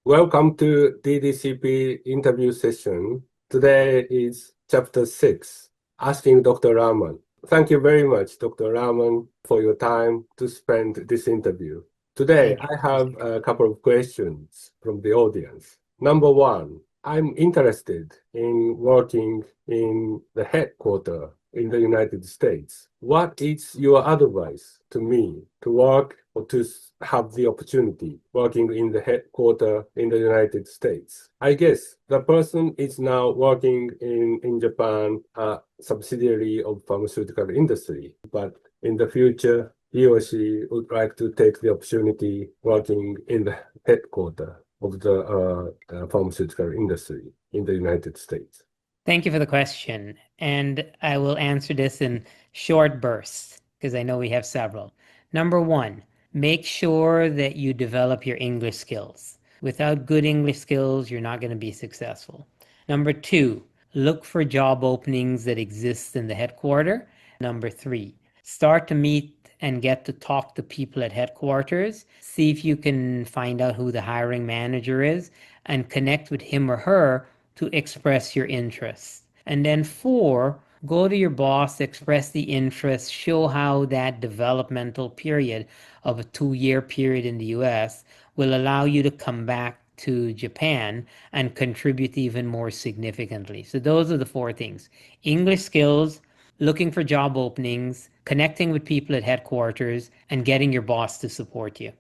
Welcome to DDCP interview session. Today is chapter 6, asking Dr. Rahman. Thank you very much, Dr. Rahman, for your time to spend this interview. Today, I have a couple of questions from the audience. Number one, I'm interested in working in the headquarters in the United States. What is your advice to me to work or to have the opportunity working in the headquarters in the United States? I guess the person is now working in Japan, a subsidiary of pharmaceutical industry, but in the future, he or she would like to take the opportunity working in the headquarters of the pharmaceutical industry in the United States. Thank you for the question. And I will answer this in short bursts because I know we have several. Number one, make sure that you develop your English skills. Without good English skills, you're not going to be successful. Number two, look for job openings that exist in the headquarters. Number three, start to meet and get to talk to people at headquarters. See if you can find out who the hiring manager is and connect with him or her to express your interest. And then 4, go to your boss, express the interest, show how that developmental period of a 2-year period in the US will allow you to come back to Japan and contribute even more significantly. So those are the 4 things: English skills, looking for job openings, connecting with people at headquarters, and getting your boss to support you.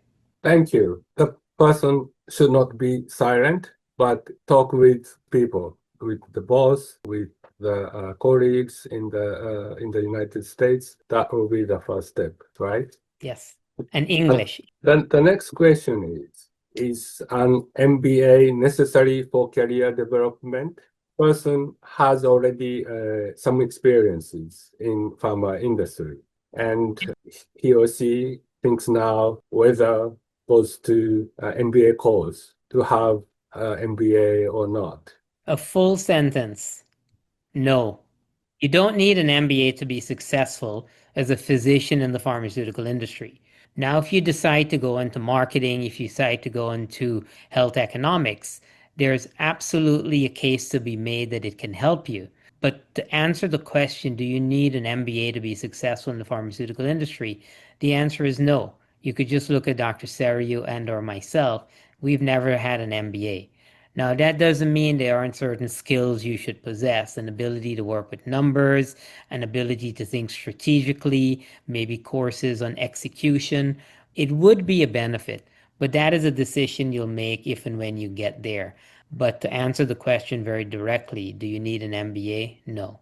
Thank you. The person should not be silent, but talk with people, with the boss, with the colleagues in the United States. That will be the first step, right? Yes, and English. Then the next question is an MBA necessary for career development? Person has already some experiences in pharma industry, and he or she thinks now whether goes to MBA course to have MBA or not. A full sentence: no. You don't need an MBA to be successful as a physician in the pharmaceutical industry. Now, if you decide to go into marketing, if you decide to go into health economics, there's absolutely a case to be made that it can help you. But to answer the question, do you need an MBA to be successful in the pharmaceutical industry? The answer is no. You could just look at Dr. Seriu and or myself. We've never had an MBA. Now, that doesn't mean there aren't certain skills you should possess: an ability to work with numbers, an ability to think strategically, maybe courses on execution. It would be a benefit, but that is a decision you'll make if and when you get there. But to answer the question very directly, do you need an MBA? No.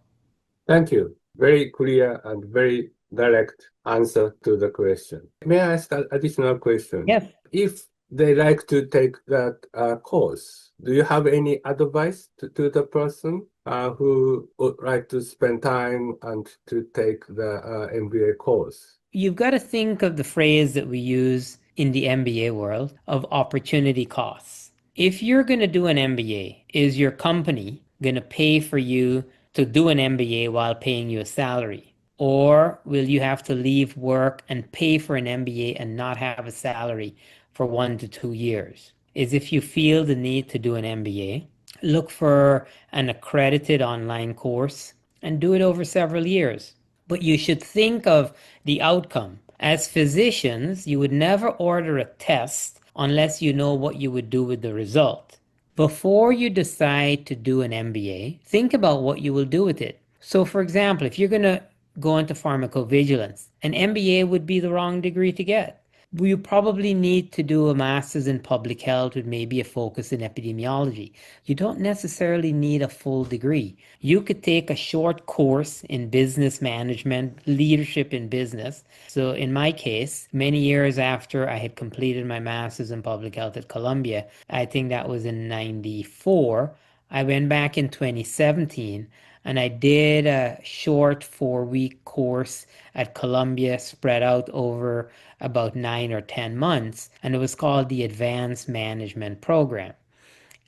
Thank you. Very clear and very direct answer to the question. May I ask an additional question? Yes. If they like to take that course, do you have any advice to the person who would like to spend time and to take the MBA course? You've got to think of the phrase that we use in the MBA world of opportunity costs. If you're going to do an MBA, is your company going to pay for you to do an MBA while paying you a salary? Or will you have to leave work and pay for an MBA and not have a salary for 1 to 2 years? Is if you feel the need to do an MBA, look for an accredited online course and do it over several years. But you should think of the outcome. As physicians, you would never order a test unless you know what you would do with the result. Before you decide to do an MBA, think about what you will do with it. So for example, if you're going to go into pharmacovigilance, an MBA would be the wrong degree to get. You probably need to do a master's in public health with maybe a focus in epidemiology. You don't necessarily need a full degree. You could take a short course in business management, leadership in business. So in my case, many years after I had completed my master's in public health at Columbia, I think that was in 94, I went back in 2017 and I did a short 4-week course at Columbia spread out over about 9 or 10 months, and it was called the Advanced Management Program.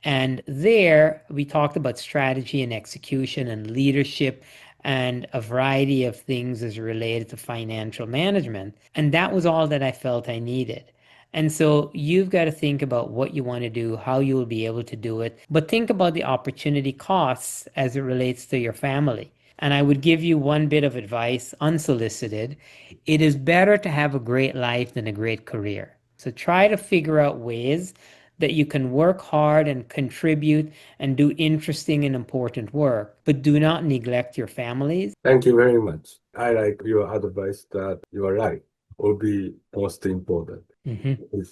And there we talked about strategy and execution and leadership and a variety of things as related to financial management. And that was all that I felt I needed. And so you've got to think about what you want to do, how you will be able to do it, but think about the opportunity costs as it relates to your family. And I would give you one bit of advice, unsolicited. It is better to have a great life than a great career. So try to figure out ways that you can work hard and contribute and do interesting and important work, but do not neglect your families. Thank you very much. I like your advice that your life will be most important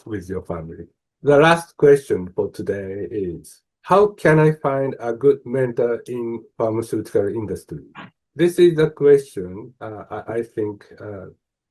with your family. The last question for today is, how can I find a good mentor in pharmaceutical industry? This is a question, I think,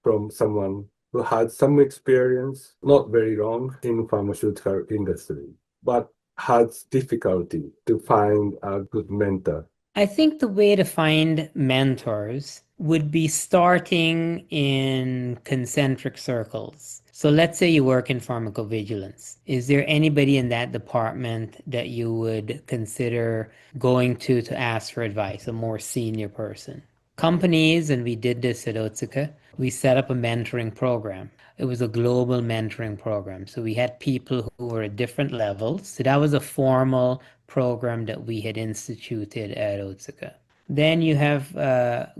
from someone who had some experience, not very long, in pharmaceutical industry, but has difficulty to find a good mentor. I think the way to find mentors would be starting in concentric circles. So let's say you work in pharmacovigilance. Is there anybody in that department that you would consider going to ask for advice, a more senior person? Companies, and we did this at Otsuka, we set up a mentoring program. It was a global mentoring program. So we had people who were at different levels. So that was a formal program that we had instituted at Otsuka. Then you have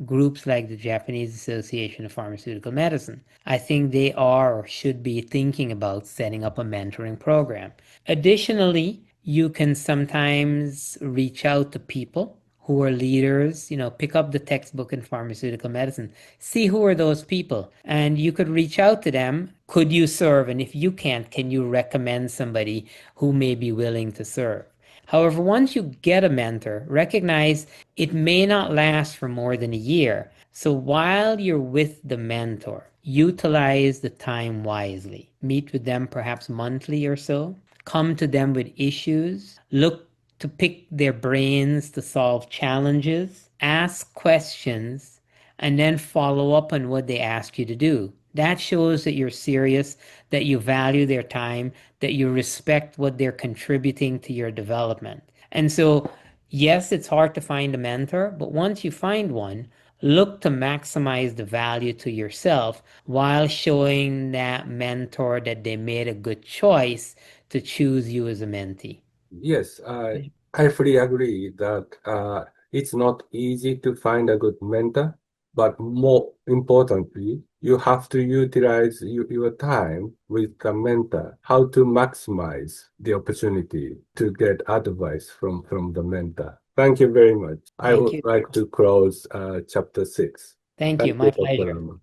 groups like the Japanese Association of Pharmaceutical Medicine. I think they are or should be thinking about setting up a mentoring program. Additionally, you can sometimes reach out to people who are leaders, pick up the textbook in pharmaceutical medicine, see who are those people, and you could reach out to them. Could you serve? And if you can't, can you recommend somebody who may be willing to serve? However, once you get a mentor, recognize it may not last for more than a year. So while you're with the mentor, utilize the time wisely. Meet with them perhaps monthly or so. Come to them with issues. Look to pick their brains to solve challenges. Ask questions, and then follow up on what they ask you to do. That shows that you're serious, that you value their time, that you respect what they're contributing to your development. And so, yes, it's hard to find a mentor, but once you find one, look to maximize the value to yourself while showing that mentor that they made a good choice to choose you as a mentee. Yes, I fully agree that it's not easy to find a good mentor, but more importantly, you have to utilize your time with the mentor, how to maximize the opportunity to get advice from the mentor. Thank you very much. I would like to close chapter 6. Thank you. Thank My Dr. pleasure. Rahman.